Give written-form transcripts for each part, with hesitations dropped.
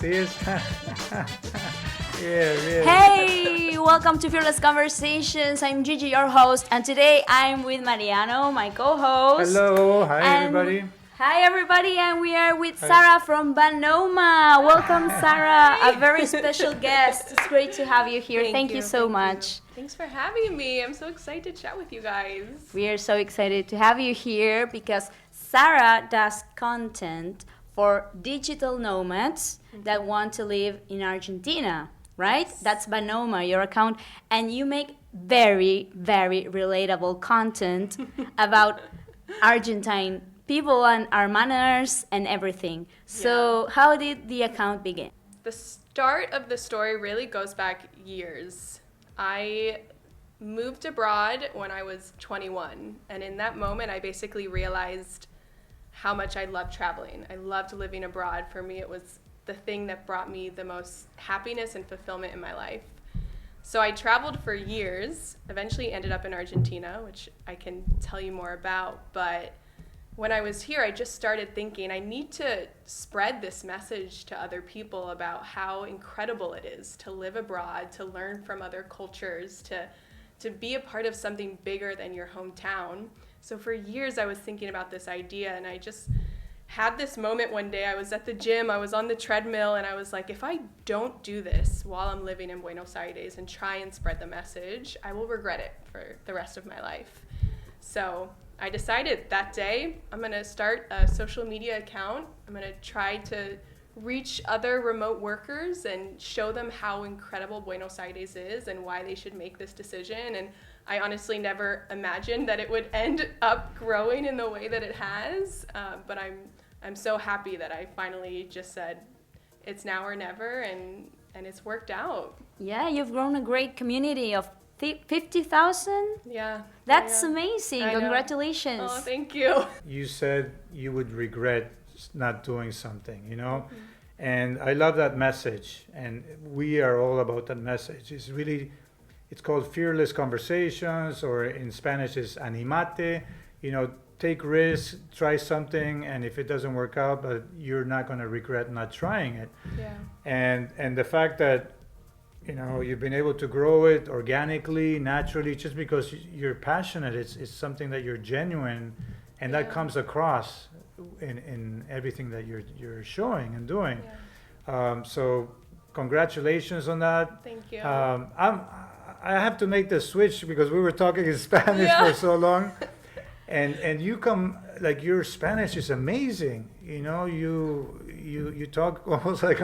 this. Yeah. Hey, welcome to Fearless Conversations. I'm Gigi, your host, and today I'm with Mariano, my co-host. Hello, hi And everybody. Hi everybody, and we are with Sarah from Banoma. Welcome, Sarah, a very special guest. It's great to have you here. Thank you so much. Thanks for having me. I'm so excited to chat with you guys. We are so excited to have you here because Sarah does content for digital nomads that want to live in Argentina, right? Yes. That's Banoma, your account, and you make very, very relatable content about Argentine people and our manners and everything. So how did the account begin? The start of the story really goes back years. I moved abroad when I was 21, and in that moment I basically realized how much I loved traveling. I loved living abroad. For me, it was the thing that brought me the most happiness and fulfillment in my life. So I traveled for years, eventually ended up in Argentina, which I can tell you more about, but when I was here, I just started thinking I need to spread this message to other people about how incredible it is to live abroad, to learn from other cultures, to be a part of something bigger than your hometown. So for years I was thinking about this idea, and I just had this moment one day. I was at the gym, I was on the treadmill, and I was like, if I don't do this while I'm living in Buenos Aires and try and spread the message, I will regret it for the rest of my life. So I decided that day I'm going to start a social media account. I'm going to try to reach other remote workers and show them how incredible Buenos Aires is and why they should make this decision. And I honestly never imagined that it would end up growing in the way that it has, but I'm so happy that I finally just said it's now or never, and it's worked out. Yeah, you've grown a great community of 50,000? Yeah. That's Yeah. amazing. I know. Congratulations. Oh, thank you. You said you would regret not doing something, you know? And I love that message. And we are all about that message. It's called Fearless Conversations, or in Spanish is Animate. You know, take risks, try something, and if it doesn't work out, but you're not going to regret not trying it. Yeah. And the fact that, you know, you've been able to grow it organically, naturally, just because you're passionate. It's something that you're genuine, and that comes across in everything that you're showing and doing. So congratulations on that. Thank you. I have to make the switch because we were talking in Spanish for so long, and you come, like, your Spanish is amazing. You know, you talk almost like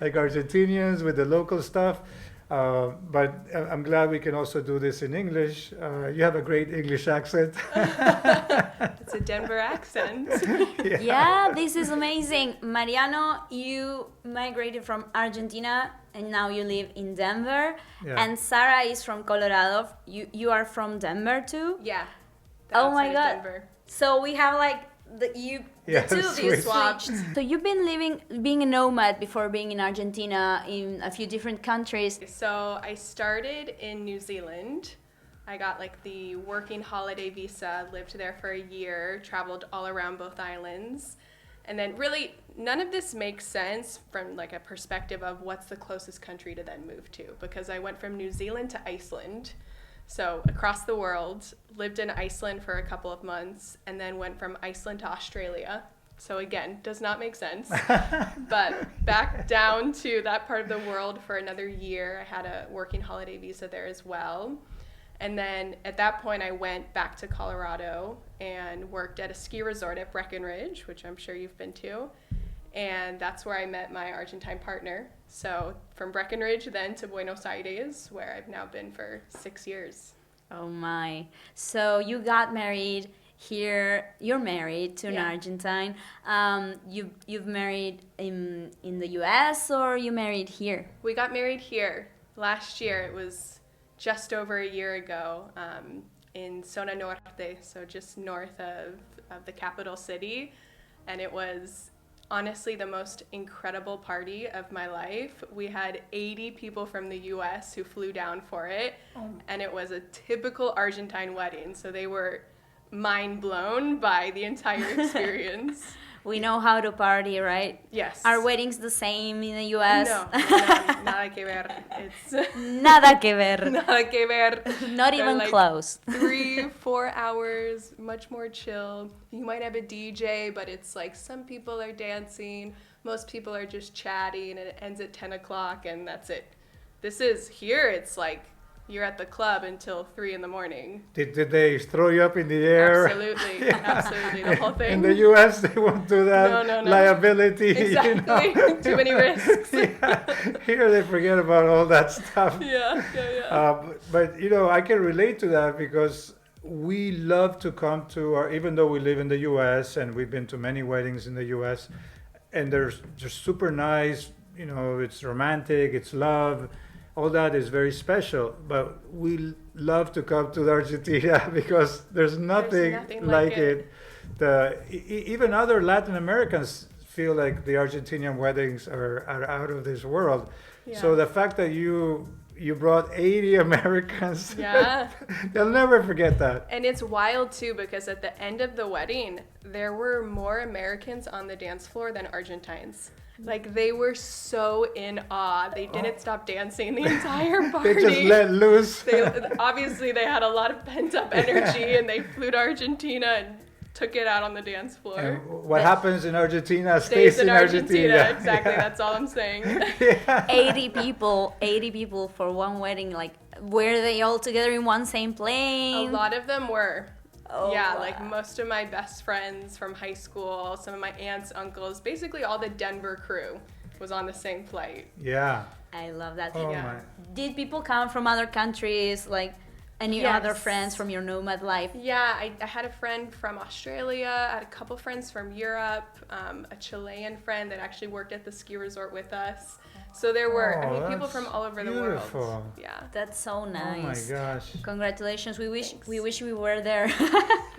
Argentinians with the local stuff. But I'm glad we can also do this in English. You have a great English accent. It's a Denver accent. Yeah, this is amazing. Mariano, you migrated from Argentina and now you live in Denver. Yeah. And Sarah is from Colorado. You are from Denver too? Yeah. Oh my outside of God. Denver. So we have like the two of you switch. switched. So you've been being a nomad before being in Argentina in a few different countries. So I started in New Zealand. I got like the working holiday visa, lived there for a year, traveled all around both islands. And then really none of this makes sense from like a perspective of what's the closest country to then move to, because I went from New Zealand to Iceland. So across the world, lived in Iceland for a couple of months, and then went from Iceland to Australia. So again, does not make sense. But back down to that part of the world for another year. I had a working holiday visa there as well. And then at that point, I went back to Colorado and worked at a ski resort at Breckenridge, which I'm sure you've been to. And that's where I met my Argentine partner. So from Breckenridge then to Buenos Aires, where I've now been for 6 years. Oh my. So you got married here. You're married to an Argentine. You've married in the US, or you married here? We got married here last year. It was just over a year ago in Zona Norte, so just north of the capital city. And it was honestly the most incredible party of my life. We had 80 people from the US who flew down for it, and it was a typical Argentine wedding, so they were mind blown by the entire experience. We know how to party, right? Yes. Are weddings the same in the US? No, nada que ver. It's Nada que ver. nada que ver. Not They're even like close. 3-4 hours, much more chill. You might have a DJ, but it's like some people are dancing, most people are just chatting, and it ends at 10 o'clock, and that's it. This is here. It's like you're at the club until 3 in the morning. Did they throw you up in the air? Absolutely, absolutely, the whole thing. In the U.S., they won't do that. No. Liability. Exactly. You know? Too many risks. Yeah. Here they forget about all that stuff. Yeah. But I can relate to that because we love to come to even though we live in the U.S. and we've been to many weddings in the U.S. and they're just super nice. It's romantic, it's love. All that is very special, but we love to come to Argentina because there's nothing like it. Even other Latin Americans feel like the Argentinian weddings are out of this world. Yeah. So the fact that you brought 80 Americans, Yeah. they'll never forget that. And it's wild too because at the end of the wedding, there were more Americans on the dance floor than Argentines. Like they were so in awe. They didn't stop dancing the entire party. They just let loose. Obviously, they had a lot of pent up energy, and they flew to Argentina and took it out on the dance floor. And what happens in Argentina stays in Argentina. Exactly, Yeah. that's all I'm saying. 80 people for one wedding. Like, were they all together in one same plane? A lot of them were. Oh, yeah, wow. like most of my best friends from high school, some of my aunts, uncles, basically all the Denver crew was on the same flight. Yeah. I love that. Oh Yeah. my. Did people come from other countries, like any Yes. other friends from your nomad life? Yeah, I had a friend from Australia, I had a couple friends from Europe, a Chilean friend that actually worked at the ski resort with us. So there were, Oh, people that's from all over the beautiful. world. Yeah. That's so nice. Oh my gosh. Congratulations. We Thanks. wish we were there.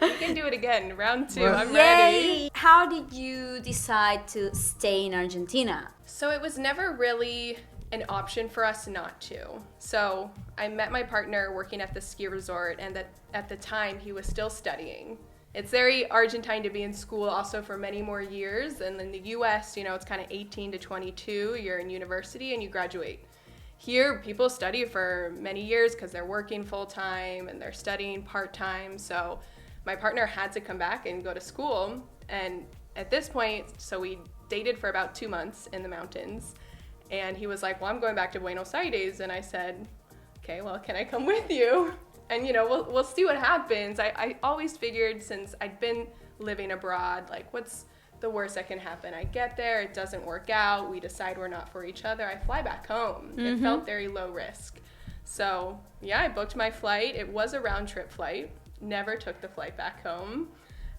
We can do it again, round 2, Well- I'm ready. Yay! How did you decide to stay in Argentina? So it was never really an option for us not to. So I met my partner working at the ski resort, and that at the time he was still studying. It's very Argentine to be in school also for many more years, and in the US, it's kind of 18 to 22, you're in university and you graduate. Here, people study for many years because they're working full-time and they're studying part-time, so my partner had to come back and go to school, and at this point, so we dated for about 2 months in the mountains, and he was like, well, I'm going back to Buenos Aires, and I said, okay, well, can I come with you? And we'll see what happens. I always figured, since I'd been living abroad, like, what's the worst that can happen? I get there, it doesn't work out, we decide we're not for each other, I fly back home. It felt very low risk. So yeah, I booked my flight. It was a round trip flight, never took the flight back home.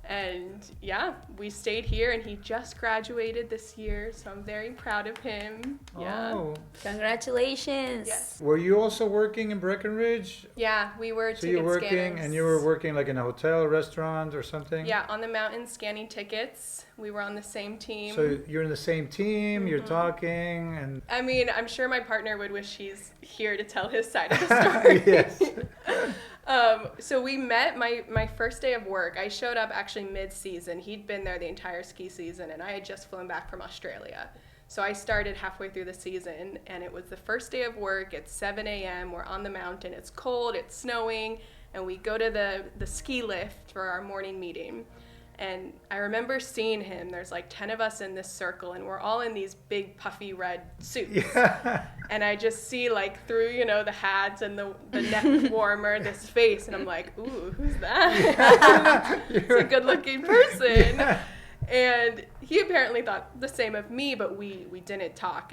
And yeah, we stayed here, and he just graduated this year, so I'm very proud of him. Yeah. Oh. Congratulations. Yes. Were you also working in Breckenridge? Yeah, we were So ticket you're working, scanners. and you were working like in a hotel, restaurant, or something? Yeah, on the mountain scanning tickets. We were on the same team. So you're in the same team, you're Mm-hmm. talking, and I mean, I'm sure my partner would wish he's here to tell his side of the story. yes. So we met my first day of work. I showed up actually mid-season. He'd been there the entire ski season, and I had just flown back from Australia. So I started halfway through the season, and it was the first day of work. It's 7 a.m. We're on the mountain. It's cold. It's snowing, and we go to the ski lift for our morning meeting. And I remember seeing him. There's like 10 of us in this circle, and we're all in these big puffy red suits. Yeah. And I just see like through, the hats and the neck warmer, this face, and I'm like, ooh, who's that? It's a good looking person. Yeah. And he apparently thought the same of me, but we didn't talk.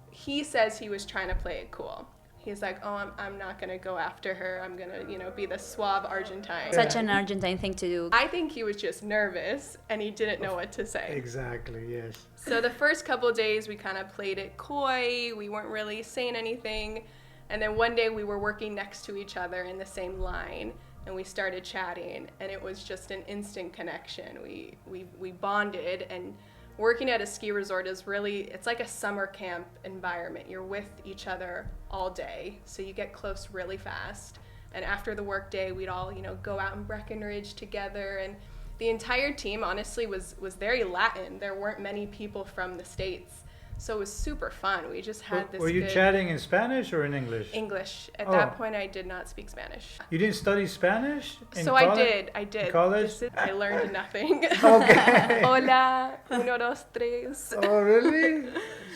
He says he was trying to play it cool. He's like, oh, I'm not going to go after her. I'm going to, be the suave Argentine. Such an Argentine thing to do. I think he was just nervous and he didn't know what to say. Exactly, yes. So the first couple of days we kind of played it coy. We weren't really saying anything. And then one day we were working next to each other in the same line, and we started chatting, and it was just an instant connection. We bonded, and working at a ski resort is it's like a summer camp environment. You're with each other all day, so you get close really fast. And after the work day, we'd all, go out in Breckenridge together, and the entire team honestly was very Latin. There weren't many people from the States. So it was super fun. We just had this Were you good chatting in Spanish or in English? English. At Oh. that point, I did not speak Spanish. You didn't study Spanish in So college? I did. In college? I learned nothing. Okay. Hola, uno, dos, tres. Oh, really?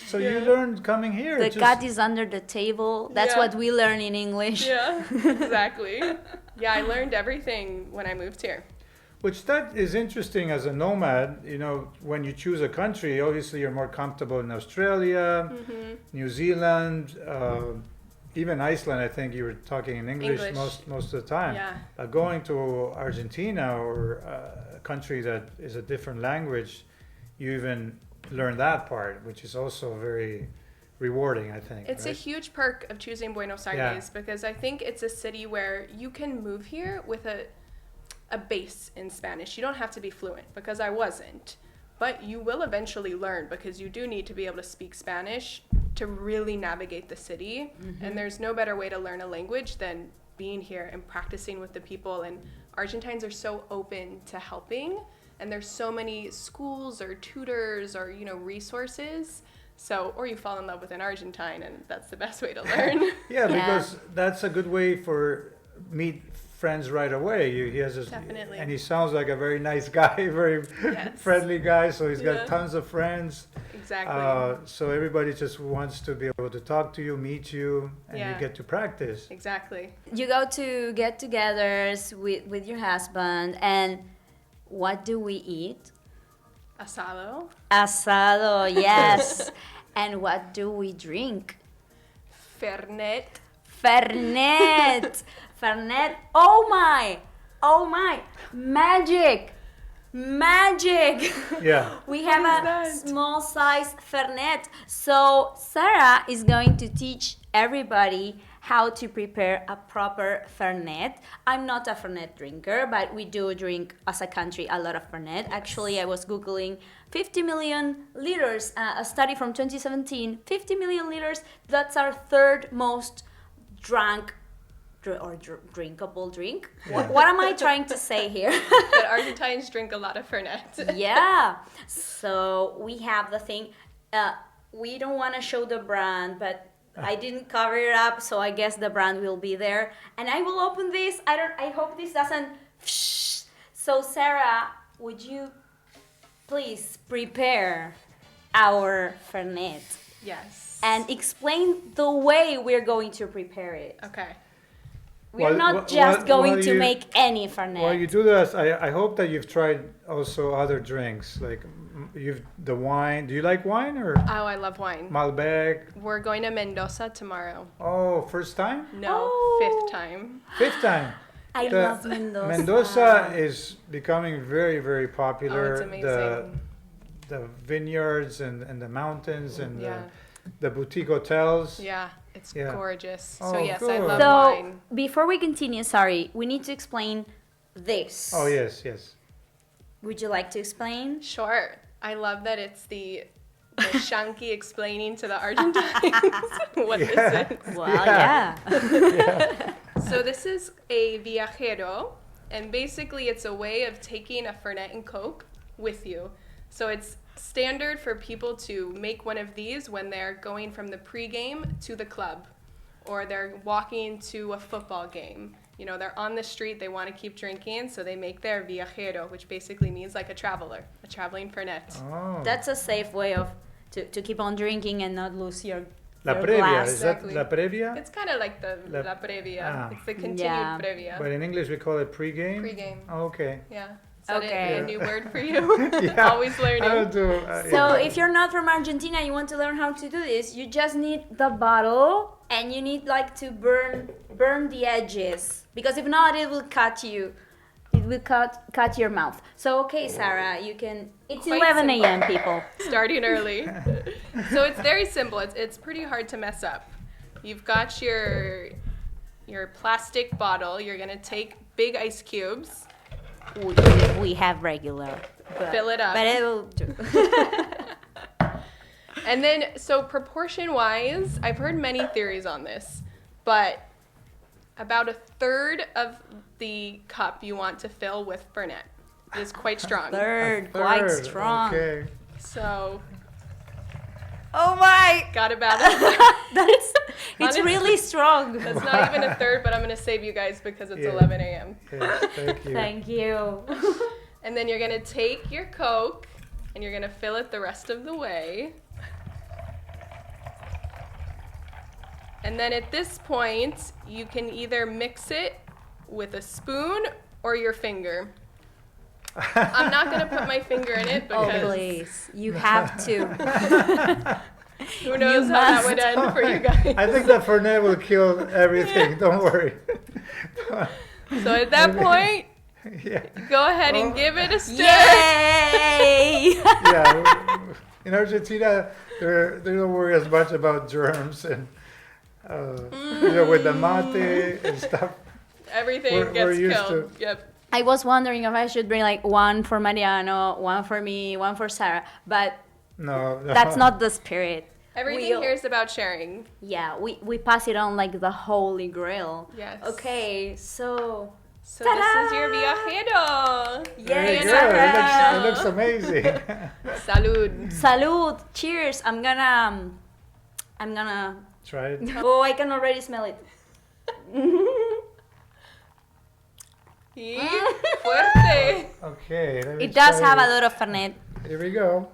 So you Yeah. learned coming here? The just- cat is under the table. That's Yeah. what we learn in English. Yeah, exactly. Yeah, I learned everything when I moved here. Which that is interesting as a nomad. You know, when you choose a country, obviously you're more comfortable in Australia, Mm-hmm. New Zealand, even Iceland. I think you were talking in English, English. most of the time. Yeah. Going to Argentina or a country that is a different language, you even learn that part, which is also very rewarding, I think. It's a right? huge perk of choosing Buenos Aires because I think it's a city where you can move here with a base in Spanish. You don't have to be fluent because I wasn't. But you will eventually learn because you do need to be able to speak Spanish to really navigate the city. And there's no better way to learn a language than being here and practicing with the people. And Argentines are so open to helping. And there's so many schools or tutors or, you know, resources. So, or you fall in love with an Argentine and that's the best way to learn. Yeah, Yeah. because that's a good way for meet friends right away. He has this, Definitely. and he sounds like a very nice guy, very Yes. friendly guy. So he's got Yeah. tons of friends. Exactly. So everybody just wants to be able to talk to you, meet you, and you Yeah. get to practice. Exactly. You go to get-togethers with your husband, and what do we eat? Asado. Asado, yes. And what do we drink? Fernet. Fernet. Fernet. Oh my, magic. Yeah. We have What a is that? small size Fernet. So Sarah is going to teach everybody how to prepare a proper Fernet. I'm not a Fernet drinker, but we do drink as a country a lot of Fernet. Actually, I was Googling 50 million liters, a study from 2017. 50 million liters, that's our third most drunk drinkable drink. What am I trying to say here? But Argentines drink a lot of Fernet. Yeah. So we have the thing. We don't want to show the brand, but I didn't cover it up, so I guess the brand will be there. And I will open this. I hope this doesn't. So Sarah, would you please prepare our Fernet Yes. and explain the way we're going to prepare it? Okay. We're Well, not just going while to you- make any Fernet. While you do this, I hope that you've tried also other drinks, like you've the wine. Do you like wine or Oh, I love wine. Malbec? We're going to Mendoza tomorrow. Oh, first time? No, Oh. 5th time. Fifth time. I The- love Mendoza. Mendoza is becoming very, very Oh, popular. it's amazing. The vineyards and the mountains and Yeah. the boutique hotels. Yeah, it's Yeah. gorgeous. Oh, So yes, I good. love So wine. before we continue, sorry, we need to explain this. Oh, yes, yes. Would you like to explain? Sure. I love that it's the Shanky explaining to the Argentines what Yeah. this is. Well, Yeah. yeah. So this is a viajero, and basically it's a way of taking a Fernet and Coke with you. So it's standard for people to make one of these when they're going from the pregame to the club, or they're walking to a football game. You know, they're on the street, they want to keep drinking, so they make their viajero, which basically means like a traveler, a traveling Fernet. Oh. That's a safe way of to keep on drinking and not lose your La your previa. glass. Is that Exactly. la previa? It's kind of like the La- la previa. Ah. It's the continued Yeah. previa. But in English we call it pregame? Pregame. Oh, okay. Yeah. Is that Okay. a new word for you? Yeah. Always learning. I don't do, So yeah. if you're not from Argentina, you want to learn how to do this, you just need the bottle and you need like to burn the edges, because if not it will cut you. It will cut your mouth. So okay, Sarah, you can. It's Quite 11 simple. a.m. people. Starting early. So it's very simple. It's pretty hard to mess up. You've got your plastic bottle. You're gonna take big ice cubes. We have regular. But, Fill it up. But it will do. And then, so proportion-wise, I've heard many theories on this, but about a third of the cup you want to fill with Fernet. It is quite strong. Third, quite Third, strong. Okay. So Oh my! got about it. It's Honestly, really strong. That's not even a third, but I'm gonna save you guys because it's Yeah. 11 a.m. Yes, thank you. Thank you. And then you're gonna take your Coke and you're gonna fill it the rest of the way. And then at this point, you can either mix it with a spoon or your finger. I'm not gonna put my finger in it Oh, because please. You have to. who knows You how that must. would end for you guys. I think that Fernet will kill everything. Don't worry. So at that point, Yeah. go ahead and Oh. give it a stir. Yay! Yeah. In Argentina, they don't worry as much about germs and with the mate and stuff. Everything We're gets used killed. to- Yep. I was wondering if I should bring like one for Mariano, one for me, one for Sarah, but No, that's not the spirit. Everything We- here is about sharing. Yeah, we pass it on like the holy grail. Yes. Okay, so So this is your viajero. Very Yay, good. Sarah. It looks amazing. Salud. salud, cheers. I'm gonna Try it. oh, I can already smell it. Y fuerte. Okay. let me It does try have a it. lot of Fernet. Here we go.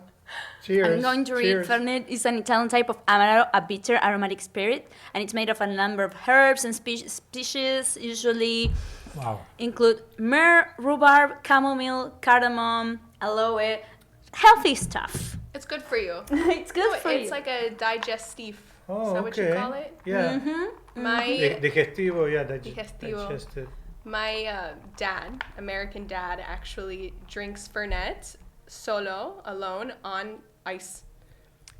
Cheers. I'm going to read. Cheers. Fernet is an Italian type of Amaro, a bitter aromatic spirit, and it's made of a number of herbs and species, usually Wow. include myrrh, rhubarb, chamomile, cardamom, aloe, healthy stuff. It's good for you. It's good No, for it's you. like a digestif. Oh, Is that what you okay. call it? Yeah. My Digestivo, yeah. Digestivo. Digested. my dad, American dad, actually drinks Fernet solo, alone, on ice.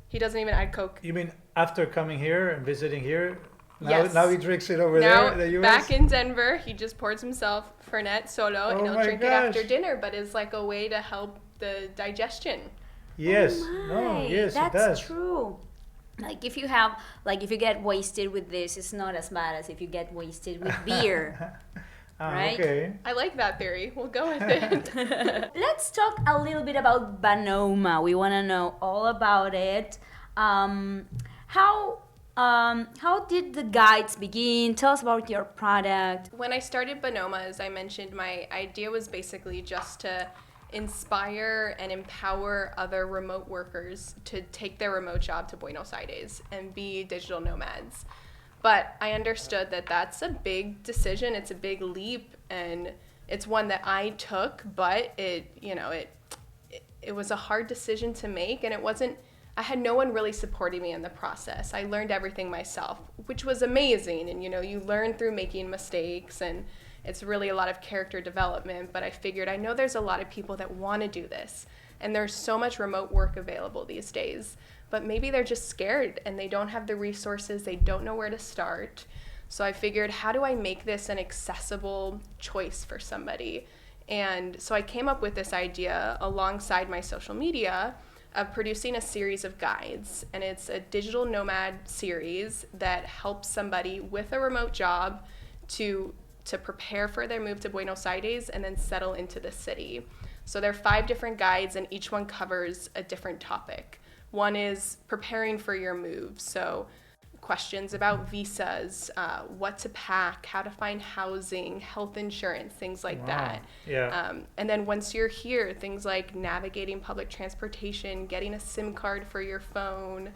He doesn't even add Coke. You mean after coming here and visiting here? Now, Yes. now he drinks it over Now, there in the US? back in Denver, he just pours himself Fernet solo, Oh and he'll my drink it after gosh. dinner, but it's like a way to help the digestion. Yes. Oh No, my, yes, it that's does. true. Like if you have, like if you get wasted with this, it's not as bad as if you get wasted with beer. Right? Okay. I like that theory. We'll go with it. Let's talk a little bit about Banoma. We want to know all about it. How did the guides begin? Tell us about your product. When I started Bonoma, as I mentioned, my idea was basically just to inspire and empower other remote workers to take their remote job to Buenos Aires and be digital nomads. But I understood that that's a big decision, it's a big leap, and it's one that I took, but it was a hard decision to make, and I had no one really supporting me in the process. I learned everything myself, which was amazing, and you learn through making mistakes, and it's really a lot of character development, but I figured I know there's a lot of people that want to do this, and there's so much remote work available these days, but maybe they're just scared and they don't have the resources, they don't know where to start. So I figured, how do I make this an accessible choice for somebody? And so I came up with this idea alongside my social media of producing a series of guides, and it's a digital nomad series that helps somebody with a remote job to prepare for their move to Buenos Aires and then settle into the city. So there are 5 different guides, and each one covers a different topic. One is preparing for your move, so questions about visas, what to pack, how to find housing, health insurance, things like Wow. that. Yeah. And then once you're here, things like navigating public transportation, getting a SIM card for your phone,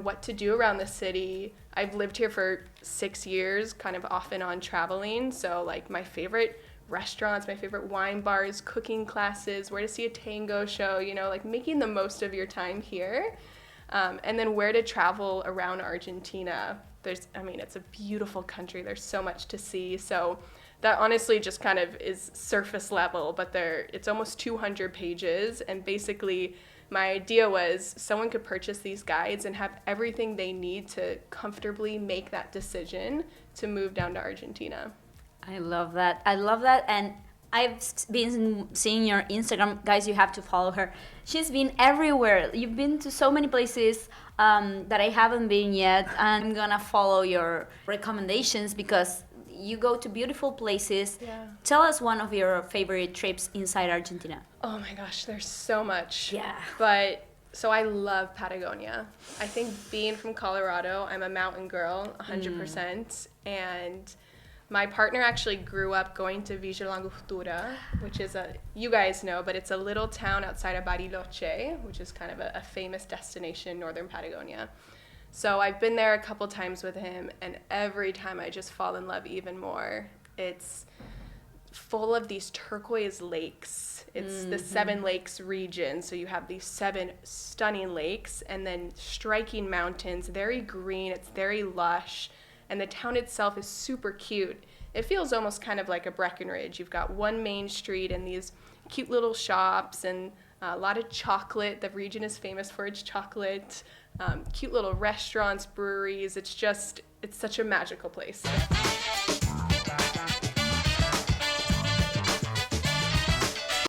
what to do around the city. I've lived here for 6 years, kind of off and on traveling, so like my favorite restaurants, my favorite wine bars, cooking classes, where to see a tango show, like making the most of your time here. And then where to travel around Argentina. It's a beautiful country. There's so much to see. So that honestly just kind of is surface level, but it's almost 200 pages. And basically my idea was someone could purchase these guides and have everything they need to comfortably make that decision to move down to Argentina. I love that. And I've been seeing your Instagram. Guys, you have to follow her. She's been everywhere. You've been to so many places that I haven't been yet. I'm going to follow your recommendations because you go to beautiful places. Yeah. Tell us one of your favorite trips inside Argentina. Oh my gosh, there's so much. Yeah. But so I love Patagonia. I think being from Colorado, I'm a mountain girl, 100%. And my partner actually grew up going to Villa Langostura, which is you guys know, but it's a little town outside of Bariloche, which is kind of a famous destination in northern Patagonia. So I've been there a couple times with him, and every time I just fall in love even more. It's full of these turquoise lakes. It's the 7 lakes region, so you have these 7 stunning lakes and then striking mountains, very green, it's very lush, and the town itself is super cute. It feels almost kind of like a Breckenridge. You've got one main street and these cute little shops and a lot of chocolate. The region is famous for its chocolate, cute little restaurants, breweries. It's such a magical place.